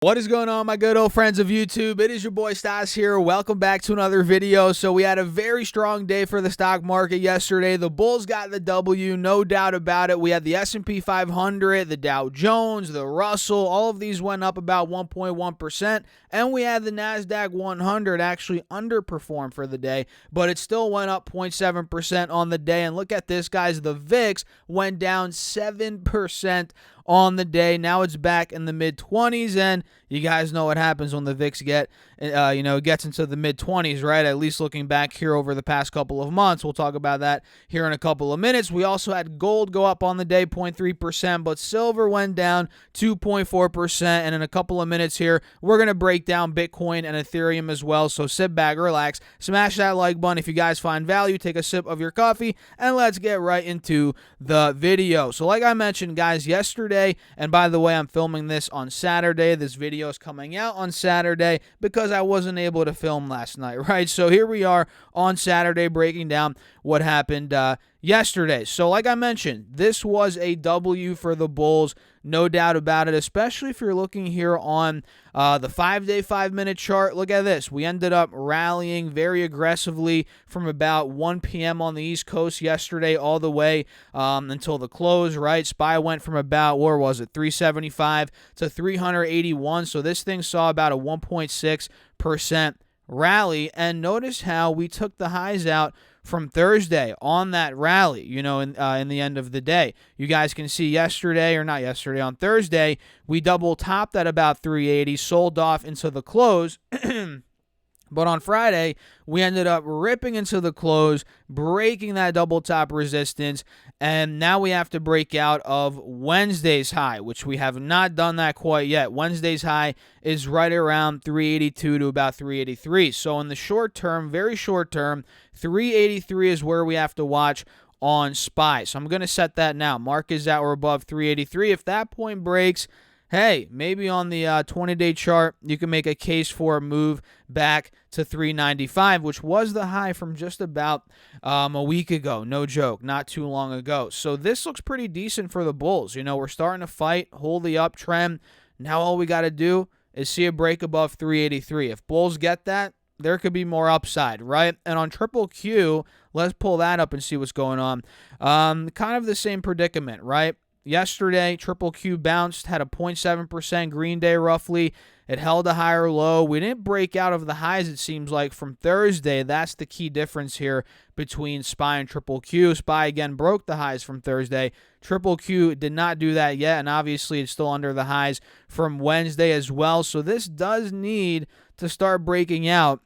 What is going on, my good old friends of YouTube? It is your boy Stas here. Welcome back to another video. So we had a very strong day for the stock market yesterday. The bulls got the W, no doubt about it. We had the S&P 500, the Dow Jones, the Russell. All of these went up about 1.1%. And we had the NASDAQ 100 actually underperform for the day, but it still went up 0.7% on the day. And look at this, guys. The VIX went down 7% on the day. Now it's back in the mid-20s, and you guys know what happens when the VIX gets into the mid-20s, right? At least looking back here over the past couple of months. We'll talk about that here in a couple of minutes. We also had gold go up on the day 0.3%, but silver went down 2.4%. And in a couple of minutes here, we're going to break down Bitcoin and Ethereum as well. So sit back, relax, smash that like button if you guys find value, take a sip of your coffee, and let's get right into the video. So like I mentioned, guys, yesterday, and by the way, I'm filming this on Saturday. This video is coming out on Saturday because I wasn't able to film last night, right? So here we are on Saturday breaking down what happened yesterday. So like I mentioned, this was a W for the bulls, no doubt about it, especially if you're looking here on the 5-day, 5-minute chart. Look at this. We ended up rallying very aggressively from about 1 p.m. on the East Coast yesterday all the way until the close, right? SPY went from about, where was it, 375 to 381. So this thing saw about a 1.6% rally. And notice how we took the highs out from Thursday on that rally, in the end of the day. You guys can see on Thursday, we double topped at about 380, sold off into the close. But on Friday, we ended up ripping into the close, breaking that double top resistance, and now we have to break out of Wednesday's high, which we have not done that quite yet. Wednesday's high is right around 382 to about 383. So in the short term, very short term, 383 is where we have to watch on SPY. So I'm going to set that now. Mark is at or above 383. If that point breaks, hey, maybe on the 20-day chart, you can make a case for a move back to 395, which was the high from just about a week ago. No joke, not too long ago. So this looks pretty decent for the bulls. We're starting to fight, hold the uptrend. Now all we got to do is see a break above 383. If bulls get that, there could be more upside, right? And on triple Q, let's pull that up and see what's going on. Kind of the same predicament, right? Yesterday, triple Q bounced, had a 0.7% green day roughly. It held a higher low. We didn't break out of the highs, it seems like, from Thursday. That's the key difference here between SPY and triple Q. SPY, again, broke the highs from Thursday. Triple Q did not do that yet, and obviously it's still under the highs from Wednesday as well. So this does need to start breaking out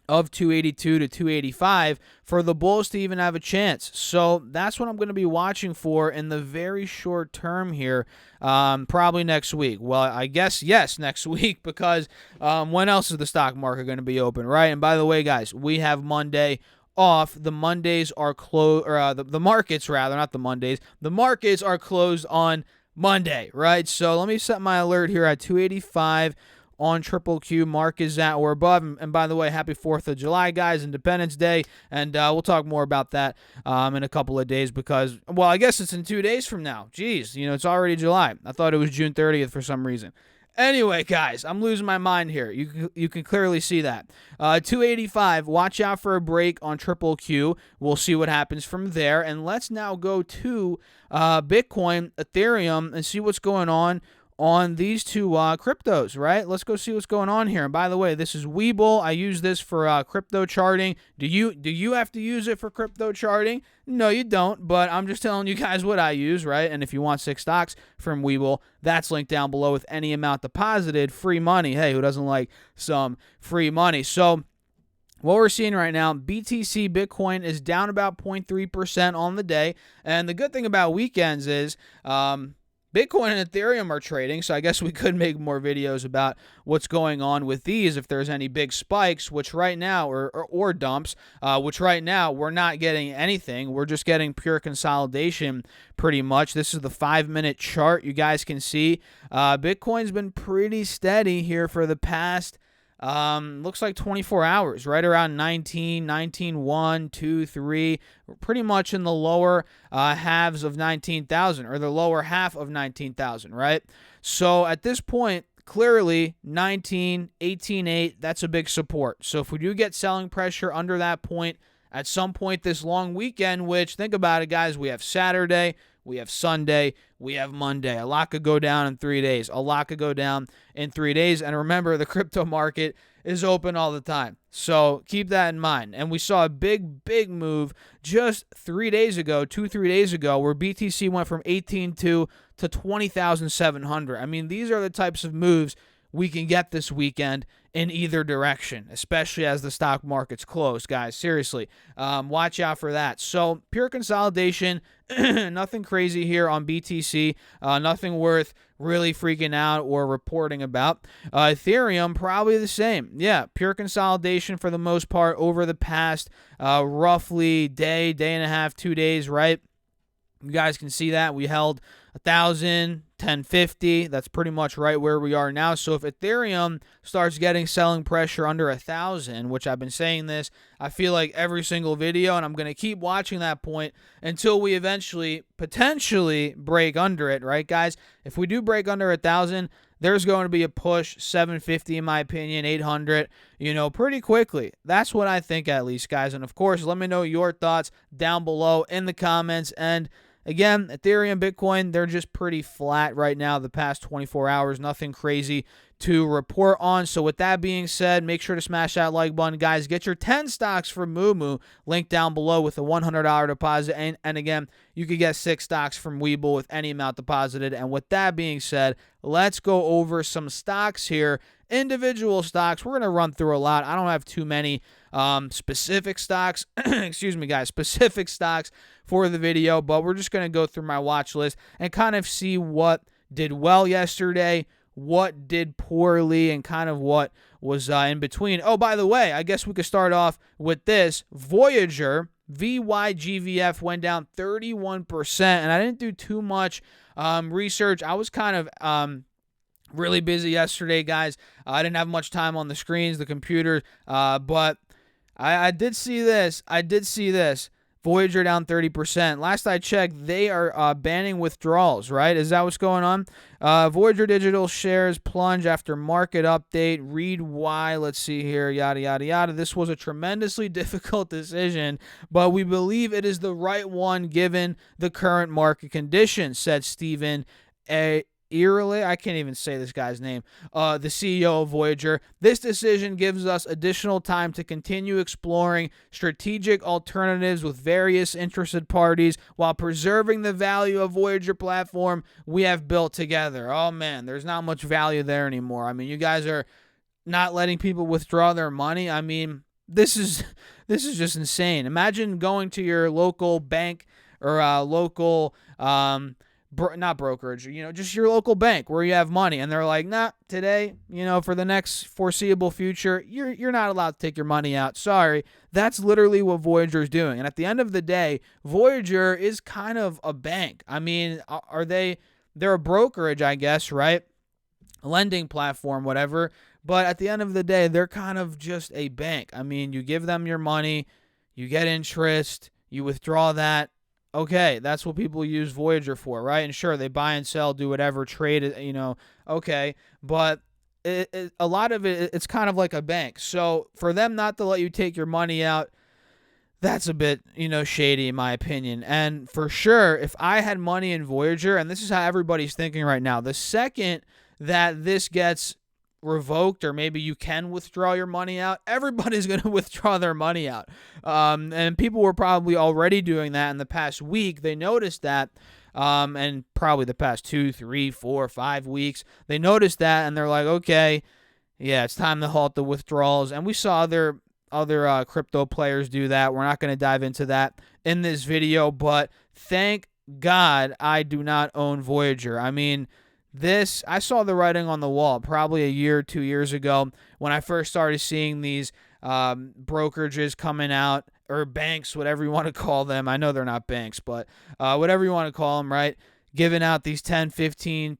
of 282 to 285 for the bulls to even have a chance. So that's what I'm going to be watching for in the very short term here, probably next week. Well, I guess, yes, next week, because when else is the stock market going to be open, right? And by the way, guys, we have Monday off. The Mondays are closed, or the markets, rather, not the Mondays. The markets are closed on Monday, right? So let me set my alert here at 285 on triple Q. Mark is at or above. And by the way, happy 4th of July, guys, Independence Day. And we'll talk more about that in a couple of days because, well, I guess it's in 2 days from now. Jeez, it's already July. I thought it was June 30th for some reason. Anyway, guys, I'm losing my mind here. You can clearly see that. 285, watch out for a break on triple Q. We'll see what happens from there. And let's now go to Bitcoin, Ethereum, and see what's going on these two cryptos, right? Let's go see what's going on here. And by the way, this is Webull. I use this for crypto charting. Do you have to use it for crypto charting? No, you don't, but I'm just telling you guys what I use, right? And if you want 6 stocks from Webull, that's linked down below with any amount deposited. Free money. Hey, who doesn't like some free money? So what we're seeing right now, BTC Bitcoin is down about 0.3% on the day. And the good thing about weekends is Bitcoin and Ethereum are trading, so I guess we could make more videos about what's going on with these if there's any big spikes, which right now, or dumps, which right now we're not getting anything. We're just getting pure consolidation pretty much. This is the 5-minute chart. You guys can see Bitcoin's been pretty steady here for the past looks like 24 hours, right around 19, 2, 3, pretty much in the lower halves of 19,000, or the lower half of 19,000, right? So at this point, clearly 19, 18.8, that's a big support. So if we do get selling pressure under that point at some point this long weekend, which, think about it, guys, we have Saturday, we have Sunday, we have Monday. A lot could go down in 3 days. A lot could go down in 3 days. And remember, the crypto market is open all the time. So keep that in mind. And we saw a big move just 3 days ago, 3 days ago, where BTC went from 18.2 to 20,700. I mean, these are the types of moves we can get this weekend in either direction, especially as the stock market's closed, guys. Seriously, watch out for that. So pure consolidation, nothing crazy here on BTC, nothing worth really freaking out or reporting about. Ethereum, probably the same. Yeah, pure consolidation for the most part over the past roughly day and a half, 2 days, right? You guys can see that. We held 1,000, 1050. That's pretty much right where we are now. So if Ethereum starts getting selling pressure under 1,000, which I've been saying this, I feel like every single video, and I'm going to keep watching that point until we eventually potentially break under it, right, guys? If we do break under 1,000, there's going to be a push, 750 in my opinion, 800, pretty quickly. That's what I think, at least, guys. And of course, let me know your thoughts down below in the comments. And again, Ethereum, Bitcoin, they're just pretty flat right now the past 24 hours. Nothing crazy to report on. So with that being said, make sure to smash that like button, guys. Get your 10 stocks from Moomoo, link down below, with a $100 deposit. And again, you could get 6 stocks from Webull with any amount deposited. And with that being said, let's go over some stocks here. Individual stocks, we're going to run through a lot. I don't have too many specific stocks, excuse me, guys, specific stocks for the video, but we're just going to go through my watch list and kind of see what did well yesterday, what did poorly, and kind of what was in between. Oh, by the way, I guess we could start off with this. Voyager, VYGVF, went down 31%, and I didn't do too much research. I was kind of really busy yesterday, guys. I didn't have much time on the screens, the computer, but I did see this. Voyager down 30%. Last I checked, they are banning withdrawals, right? Is that what's going on? Voyager Digital shares plunge after market update. Read why. Let's see here. Yada, yada, yada. This was a tremendously difficult decision, but we believe it is the right one given the current market conditions, said Stephen Early, I can't even say this guy's name, the CEO of Voyager. This decision gives us additional time to continue exploring strategic alternatives with various interested parties while preserving the value of Voyager platform we have built together. Oh man, there's not much value there anymore. I mean, you guys are not letting people withdraw their money. I mean, this is just insane. Imagine going to your local bank or local not brokerage, just your local bank where you have money, and they're like, nah, today, for the next foreseeable future, you're not allowed to take your money out. Sorry. That's literally what Voyager is doing. And at the end of the day, Voyager is kind of a bank. I mean, they're a brokerage, I guess, right? A lending platform, whatever. But at the end of the day, they're kind of just a bank. I mean, you give them your money, you get interest, you withdraw that. Okay, that's what people use Voyager for, right? And sure, they buy and sell, do whatever, trade it, okay. But a lot of it, it's kind of like a bank. So for them not to let you take your money out, that's a bit, shady in my opinion. And for sure, if I had money in Voyager, and this is how everybody's thinking right now, the second that this gets revoked, or maybe you can withdraw your money out, everybody's going to withdraw their money out. And people were probably already doing that in the past week. They noticed that, and probably the past 2, 3, 4, 5 weeks, they noticed that, and they're like, okay, yeah, it's time to halt the withdrawals. And we saw other crypto players do that. We're not going to dive into that in this video, but thank God I do not own Voyager. I mean, I saw the writing on the wall probably a year, 2 years ago when I first started seeing these brokerages coming out, or banks, whatever you want to call them. I know they're not banks, but whatever you want to call them, right? Giving out these 10, 15%,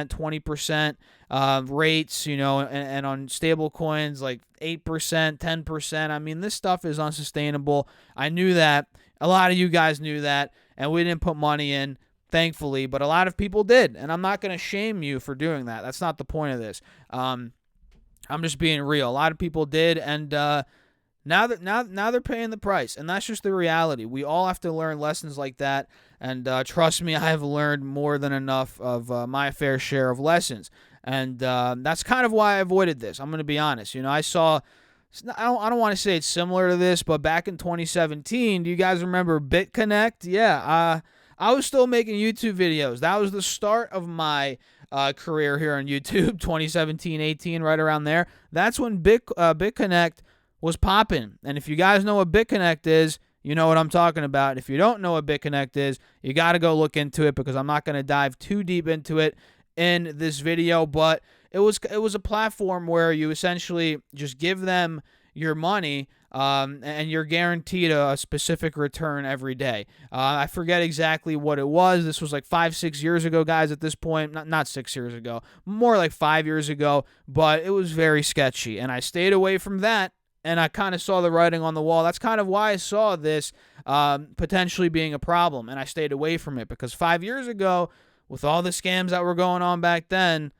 20% rates, and on stable coins like 8%, 10%. I mean, this stuff is unsustainable. I knew that. A lot of you guys knew that, and we didn't put money in. thankfully, but a lot of people did, and I'm not going to shame you for doing that. That's not the point of this. I'm just being real. A lot of people did, and now they're paying the price, and that's just the reality. We all have to learn lessons like that, and trust me, I have learned more than enough of my fair share of lessons, and that's kind of why I avoided this. I'm going to be honest. I saw. I don't want to say it's similar to this, but back in 2017, do you guys remember BitConnect? Yeah, I was still making YouTube videos. That was the start of my career here on YouTube, 2017, 18, right around there. That's when BitConnect was popping. And if you guys know what BitConnect is, you know what I'm talking about. If you don't know what BitConnect is, you got to go look into it, because I'm not going to dive too deep into it in this video, but it was a platform where you essentially just give them your money, and you're guaranteed a specific return every day. I forget exactly what it was. This was like 5-6 years ago, guys, at this point. Not 6 years ago, more like 5 years ago, but it was very sketchy, and I stayed away from that, and I kind of saw the writing on the wall. That's kind of why I saw this potentially being a problem, and I stayed away from it, because 5 years ago, with all the scams that were going on back then,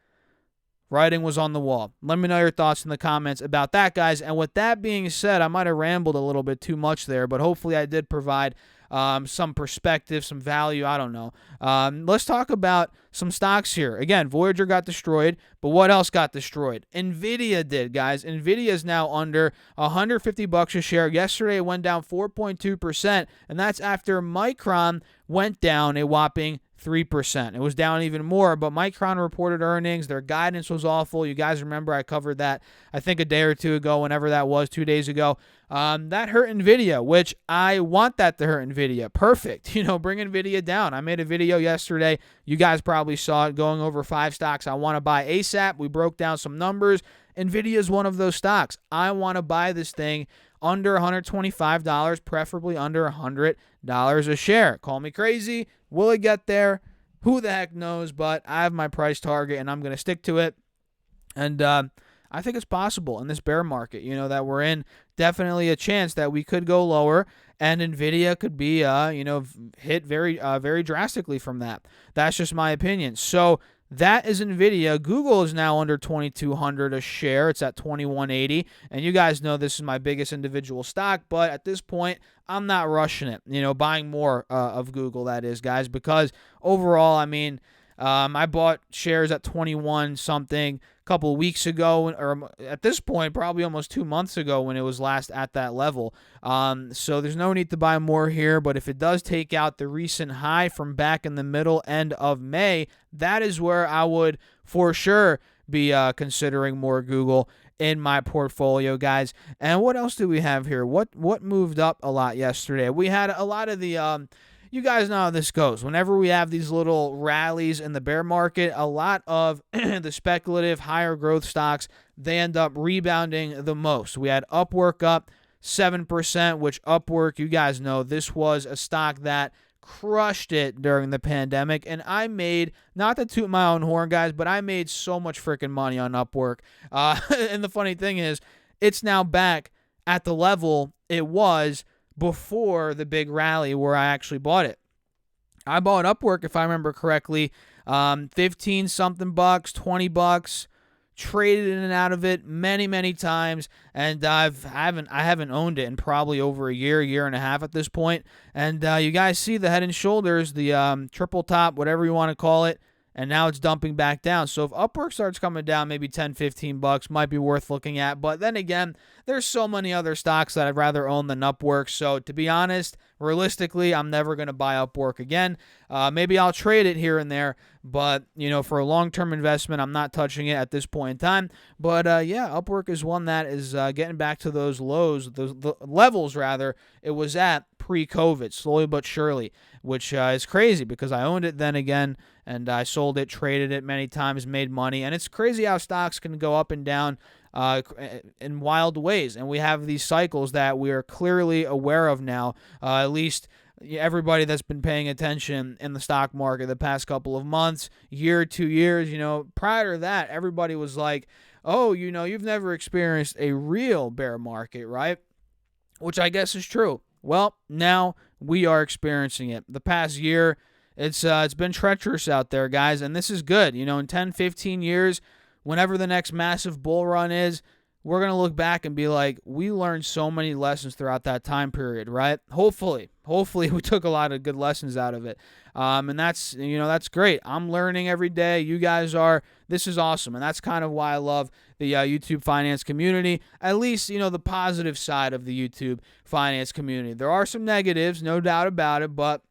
writing was on the wall. Let me know your thoughts in the comments about that, guys. And with that being said, I might have rambled a little bit too much there, but hopefully I did provide some perspective, some value. I don't know. Let's talk about some stocks here. Again, Voyager got destroyed, but what else got destroyed? Nvidia did, guys. Nvidia is now under $150 a share. Yesterday it went down 4.2%, and that's after Micron went down a whopping 3%. It was down even more, but Micron reported earnings. Their guidance was awful. You guys remember I covered that, I think, a day or two ago, whenever that was, 2 days ago. That hurt Nvidia, which I want that to hurt Nvidia. Perfect. Bring Nvidia down. I made a video yesterday. You guys probably saw it, going over 5 stocks I want to buy ASAP. We broke down some numbers. Nvidia is one of those stocks. I want to buy this thing under $125, preferably under $100 a share. Call me crazy. Will it get there? Who the heck knows? But I have my price target, and I'm going to stick to it. And I think it's possible in this bear market, that we're in. Definitely a chance that we could go lower, and Nvidia could be, hit very drastically from that. That's just my opinion. So that is Nvidia. Google is now under $2,200 a share. It's at $2,180. And you guys know this is my biggest individual stock, but at this point, I'm not rushing it. Buying more of Google, that is, guys, because overall, I bought shares at 21 something a couple of weeks ago, or at this point, probably almost 2 months ago, when it was last at that level. So there's no need to buy more here, but if it does take out the recent high from back in the end of May, that is where I would for sure be considering more Google in my portfolio, guys. And what else do we have here? What moved up a lot yesterday? We had a lot of the you guys know how this goes. Whenever we have these little rallies in the bear market, a lot of the speculative higher growth stocks, they end up rebounding the most. We had Upwork up 7%, which Upwork, you guys know, this was a stock that crushed it during the pandemic, and I made, not to toot my own horn, guys, but I made so much freaking money on Upwork. And the funny thing is, it's now back at the level it was before the big rally where I actually bought it. I bought Upwork, if I remember correctly, 15 something bucks, $20, traded in and out of it many times, and I haven't owned it in probably over a year and a half at this point. And you guys see the Head and Shoulders, the triple top, whatever you want to call it, and now it's dumping back down. So if Upwork starts coming down, maybe 10, 15 bucks might be worth looking at. But then again, there's so many other stocks that I'd rather own than Upwork. So to be honest, realistically, I'm never going to buy Upwork again. Maybe I'll trade it here and there, but for a long-term investment, I'm not touching it at this point in time. But yeah, Upwork is one that is getting back to those lows, the levels rather it was at pre-COVID, slowly but surely, which is crazy because I owned it then again, and I sold it, traded it many times, made money. And it's crazy how stocks can go up and down in wild ways. And we have these cycles that we are clearly aware of now, at least everybody that's been paying attention in the stock market the past couple of months, year, 2 years. Prior to that, everybody was like, oh, you've never experienced a real bear market, right? Which I guess is true. Well, now we are experiencing it. The past year, It's been treacherous out there, guys, and this is good. You know, in 10, 15 years, whenever the next massive bull run is, we're going to look back and be like, we learned so many lessons throughout that time period, right? Hopefully we took a lot of good lessons out of it. And that's, that's great. I'm learning every day. You guys are. This is awesome. And that's kind of why I love the YouTube finance community, at least, the positive side of the YouTube finance community. There are some negatives, no doubt about it, but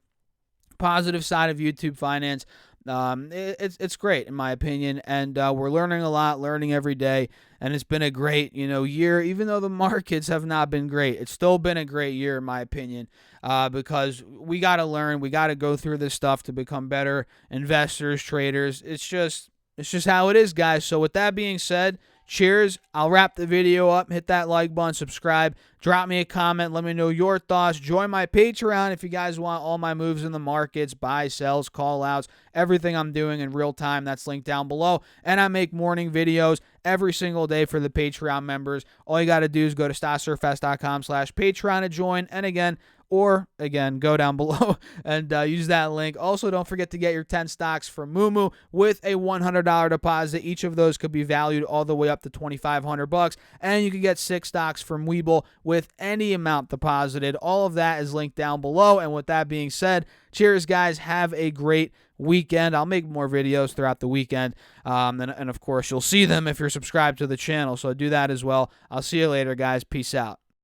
positive side of YouTube finance, it's great in my opinion, and we're learning a lot, learning every day, and it's been a great year. Even though the markets have not been great, it's still been a great year in my opinion, because we got to learn, we got to go through this stuff to become better investors, traders. It's just how it is, guys. So with that being said, cheers. I'll wrap the video up. Hit that like button, subscribe, drop me a comment, let me know your thoughts. Join my Patreon if you guys want all my moves in the markets, buy, sells, call outs, everything I'm doing in real time. That's linked down below. And I make morning videos every single day for the Patreon members. All you got to do is go to stocksurfest.com/Patreon to join. And again, go down below and use that link. Also, don't forget to get your 10 stocks from Moomoo with a $100 deposit. Each of those could be valued all the way up to $2,500, and you can get 6 stocks from Webull with any amount deposited. All of that is linked down below. And with that being said, cheers, guys. Have a great weekend. I'll make more videos throughout the weekend, and of course, you'll see them if you're subscribed to the channel, so do that as well. I'll see you later, guys. Peace out.